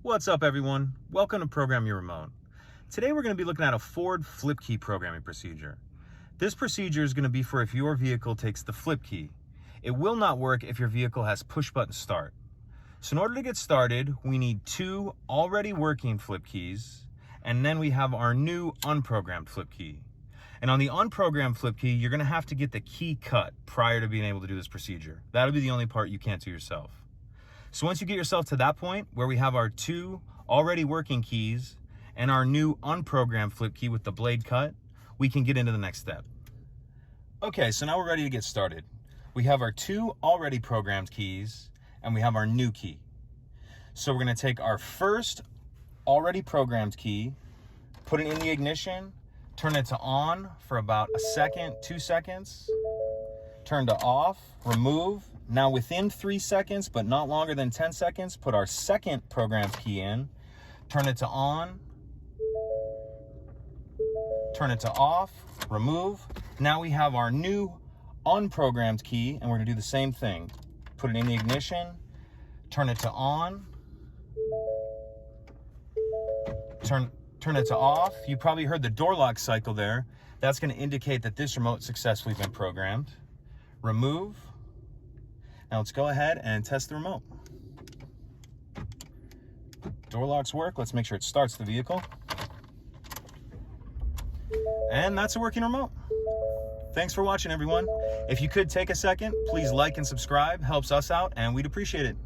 What's up, everyone? Welcome to Program Your Remote. Today we're going to be looking at a Ford flip key programming procedure. This procedure is going to be for if your vehicle takes the flip key. It will not work if your vehicle has push button start. So in order to get started, we need two already working flip keys, and then we have our new unprogrammed flip key. And on the unprogrammed flip key, you're going to have to get the key cut prior to being able to do this procedure. That'll be the only part you can't do yourself. So once you get yourself to that point where we have our two already working keys and our new unprogrammed flip key with the blade cut, we can get into the next step. Okay, so now we're ready to get started. We have our two already programmed keys and we have our new key. So we're going to take our first already programmed key, put it in the ignition, turn it to on for about a second, 2 seconds, turn to off, remove. Now within 3 seconds, but not longer than 10 seconds, put our second programmed key in, turn it to on, turn it to off, remove. Now we have our new unprogrammed key, and we're gonna do the same thing. Put it in the ignition, turn it to on, turn it to off. You probably heard the door lock cycle there. That's gonna indicate that this remote successfully been programmed. Remove. Now let's go ahead and test the remote. Door locks work. Let's make sure it starts the vehicle. And that's a working remote. Thanks for watching, everyone. If you could take a second, please like and subscribe. Helps us out, and we'd appreciate it.